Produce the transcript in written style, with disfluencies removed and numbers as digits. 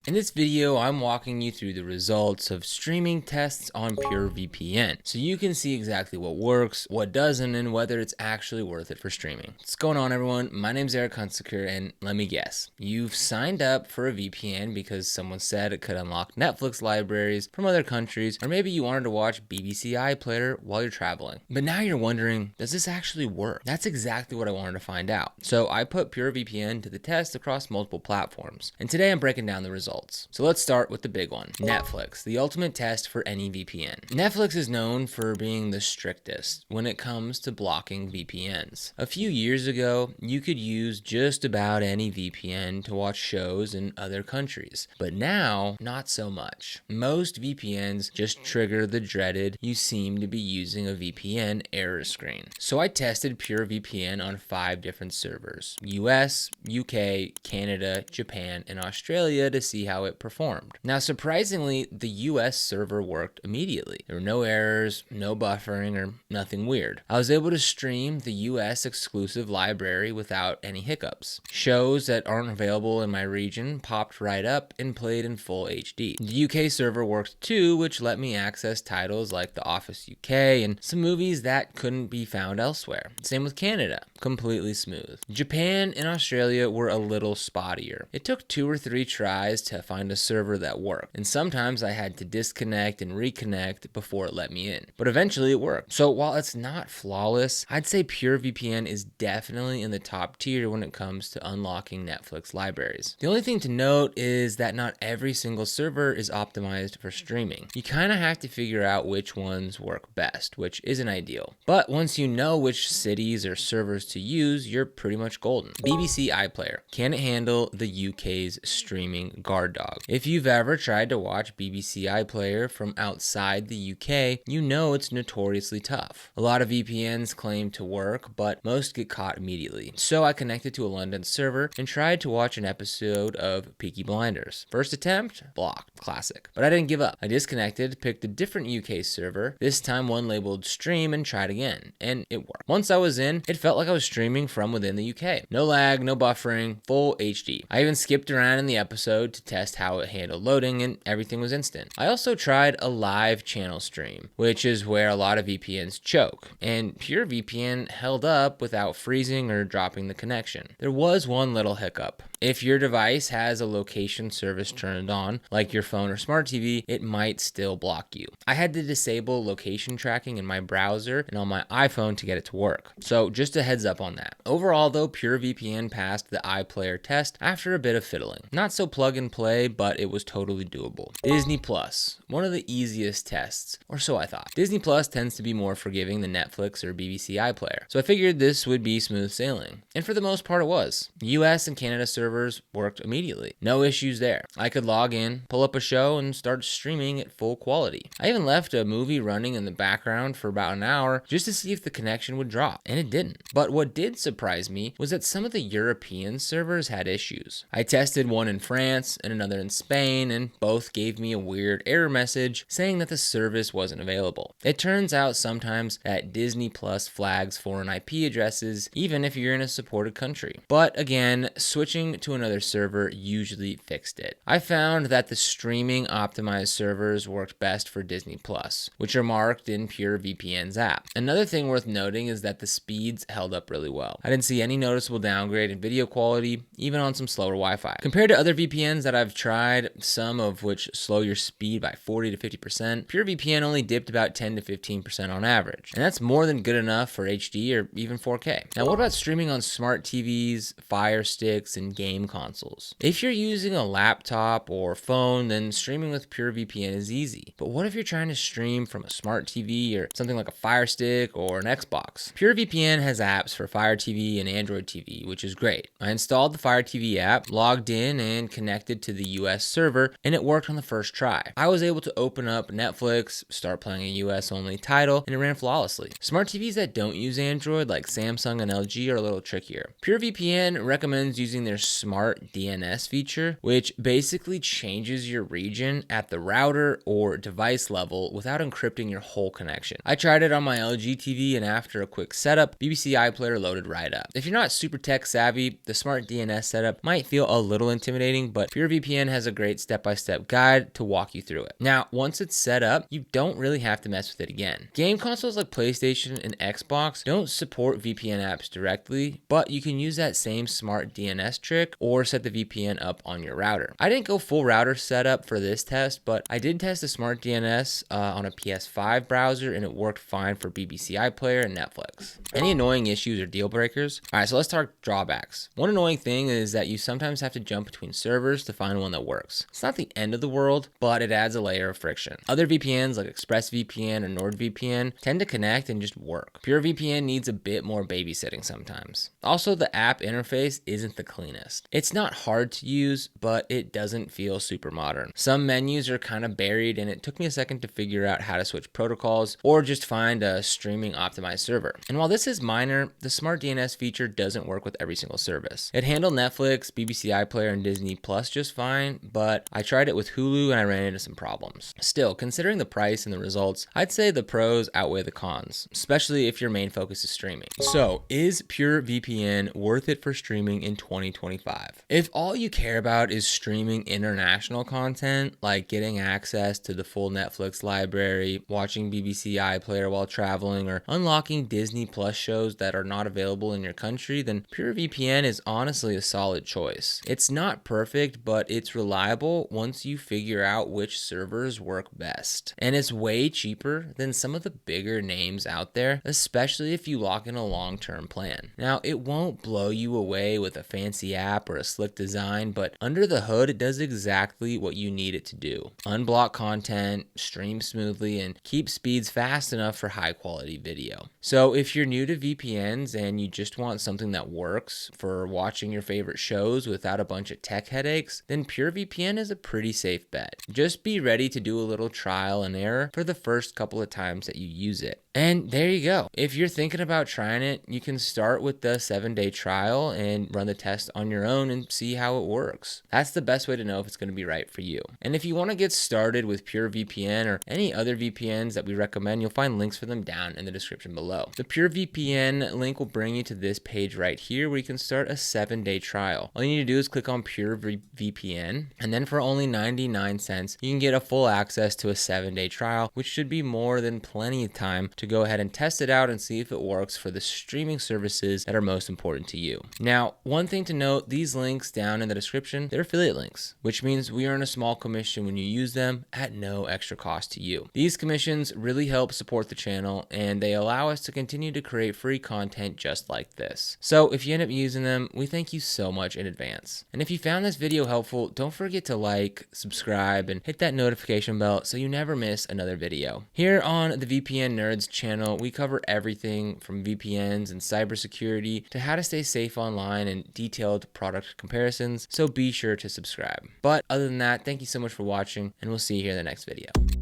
In this video, I'm walking you through the results of streaming tests on PureVPN, so you can see exactly what works, what doesn't, and whether it's actually worth it for streaming. What's going on, everyone? My name's Eric Hunsaker, and let me guess, you've signed up for a VPN because someone said it could unlock Netflix libraries from other countries, or maybe you wanted to watch BBC iPlayer while you're traveling. But now you're wondering, does this actually work? That's exactly what I wanted to find out. So I put PureVPN to the test across multiple platforms, and today I'm breaking down the results. So let's start with the big one, Netflix, the ultimate test for any VPN. Netflix is known for being the strictest when it comes to blocking VPNs. A few years ago, you could use just about any VPN to watch shows in other countries, but now, not so much. Most VPNs just trigger the dreaded "you seem to be using a VPN" error screen. So I tested PureVPN on 5 different servers: US, UK, Canada, Japan, and Australia to see how it performed. Now, surprisingly, the US server worked immediately. There were no errors, no buffering, or nothing weird. I was able to stream the US exclusive library without any hiccups. Shows that aren't available in my region popped right up and played in full HD. The UK server worked too, which let me access titles like The Office UK and some movies that couldn't be found elsewhere. Same with Canada, completely smooth. Japan and Australia were a little spottier. It took 2 or 3 tries to find a server that worked, and sometimes I had to disconnect and reconnect before it let me in. But eventually it worked. So while it's not flawless, I'd say PureVPN is definitely in the top tier when it comes to unlocking Netflix libraries. The only thing to note is that not every single server is optimized for streaming. You kind of have to figure out which ones work best, which isn't ideal. But once you know which cities or servers to use, you're pretty much golden. BBC iPlayer. Can it handle the UK's streaming guard dog? If you've ever tried to watch BBC iPlayer from outside the UK, you know it's notoriously tough. A lot of VPNs claim to work, but most get caught immediately. So I connected to a London server and tried to watch an episode of Peaky Blinders. First attempt, blocked, classic. But I didn't give up. I disconnected, picked a different UK server, this time one labeled stream, and tried again, and it worked. Once I was in, it felt like I was streaming from within the UK. No lag, no buffering, full HD. I even skipped around in the episode to test how it handled loading, and everything was instant. I also tried a live channel stream, which is where a lot of VPNs choke, and PureVPN held up without freezing or dropping the connection. There was one little hiccup. If your device has a location service turned on, like your phone or smart TV, it might still block you. I had to disable location tracking in my browser and on my iPhone to get it to work. So just a heads up on that. Overall though, PureVPN passed the iPlayer test after a bit of fiddling. Not so plug and play, but it was totally doable. Disney Plus, one of the easiest tests, or so I thought. Disney Plus tends to be more forgiving than Netflix or BBC iPlayer, so I figured this would be smooth sailing. And for the most part it was. US and Canada servers worked immediately. No issues there. I could log in, pull up a show, and start streaming at full quality. I even left a movie running in the background for about an hour just to see if the connection would drop, and it didn't. But what did surprise me was that some of the European servers had issues. I tested one in France and another in Spain, and both gave me a weird error message saying that the service wasn't available. It turns out sometimes that Disney Plus flags foreign IP addresses even if you're in a supported country. But again, switching to another server usually fixed it. I found that the streaming optimized servers worked best for Disney Plus, which are marked in PureVPN's app. Another thing worth noting is that the speeds held up really well. I didn't see any noticeable downgrade in video quality, even on some slower Wi-Fi. Compared to other VPNs that I've tried, some of which slow your speed by 40 to 50%, PureVPN only dipped about 10 to 15% on average. And that's more than good enough for HD or even 4K. Now, what about streaming on smart TVs, Firesticks, and game consoles? If you're using a laptop or phone, then streaming with PureVPN is easy. But what if you're trying to stream from a smart TV or something like a Fire Stick or an Xbox? PureVPN has apps for Fire TV and Android TV, which is great. I installed the Fire TV app, logged in, and connected to the US server, and it worked on the first try. I was able to open up Netflix, start playing a US only title, and it ran flawlessly. Smart TVs that don't use Android, like Samsung and LG, are a little trickier. PureVPN recommends using their smart DNS feature, which basically changes your region at the router or device level without encrypting your whole connection. I tried it on my LG TV, and after a quick setup, BBC iPlayer loaded right up. If you're not super tech savvy, the smart DNS setup might feel a little intimidating, but PureVPN has a great step-by-step guide to walk you through it. Now, once it's set up, you don't really have to mess with it again. Game consoles like PlayStation and Xbox don't support VPN apps directly, but you can use that same smart DNS trick or set the VPN up on your router. I didn't go full router setup for this test, but I did test the smart DNS on a PS5 browser, and it worked fine for BBC iPlayer and Netflix. Any annoying issues or deal breakers? All right, so let's talk drawbacks. One annoying thing is that you sometimes have to jump between servers to find one that works. It's not the end of the world, but it adds a layer of friction. Other VPNs like ExpressVPN or NordVPN tend to connect and just work. PureVPN needs a bit more babysitting sometimes. Also, the app interface isn't the cleanest. It's not hard to use, but it doesn't feel super modern. Some menus are kind of buried, and it took me a second to figure out how to switch protocols or just find a streaming optimized server. And while this is minor, the smart DNS feature doesn't work with every single service. It handled Netflix, BBC iPlayer, and Disney Plus just fine, but I tried it with Hulu and I ran into some problems. Still, considering the price and the results, I'd say the pros outweigh the cons, especially if your main focus is streaming. So, is PureVPN worth it for streaming in 2025? If all you care about is streaming international content, like getting access to the full Netflix library, watching BBC iPlayer while traveling, or unlocking Disney Plus shows that are not available in your country, then PureVPN is honestly a solid choice. It's not perfect, but it's reliable once you figure out which servers work best. And it's way cheaper than some of the bigger names out there, especially if you lock in a long-term plan. Now, it won't blow you away with a fancy app or a slick design, but under the hood, it does exactly what you need it to do. Unblock content, stream smoothly, and keep speeds fast enough for high-quality video. So if you're new to VPNs and you just want something that works for watching your favorite shows without a bunch of tech headaches, then PureVPN is a pretty safe bet. Just be ready to do a little trial and error for the first couple of times that you use it. And there you go. If you're thinking about trying it, you can start with the 7-day trial and run the test on your own and see how it works. That's the best way to know if it's going to be right for you. And if you want to get started with PureVPN or any other VPNs that we recommend, you'll find links for them down in the description below. The PureVPN link will bring you to this page right here where you can start a 7-day trial. All you need to do is click on PureVPN, and then for only 99 cents, you can get a full access to a 7-day trial, which should be more than plenty of time to go ahead and test it out and see if it works for the streaming services that are most important to you. Now, one thing to note, these links down in the description, they're affiliate links, which means we earn a small commission when you use them at no extra cost to you. These commissions really help support the channel, and they allow us to continue to create free content just like this. So if you end up using them, we thank you so much in advance. And if you found this video helpful, don't forget to like, subscribe, and hit that notification bell so you never miss another video. Here on the VPN Nerds channel, we cover everything from VPNs and cybersecurity to how to stay safe online and detailed product comparisons, so be sure to subscribe. But other than that, thank you so much for watching, and we'll see you here in the next video.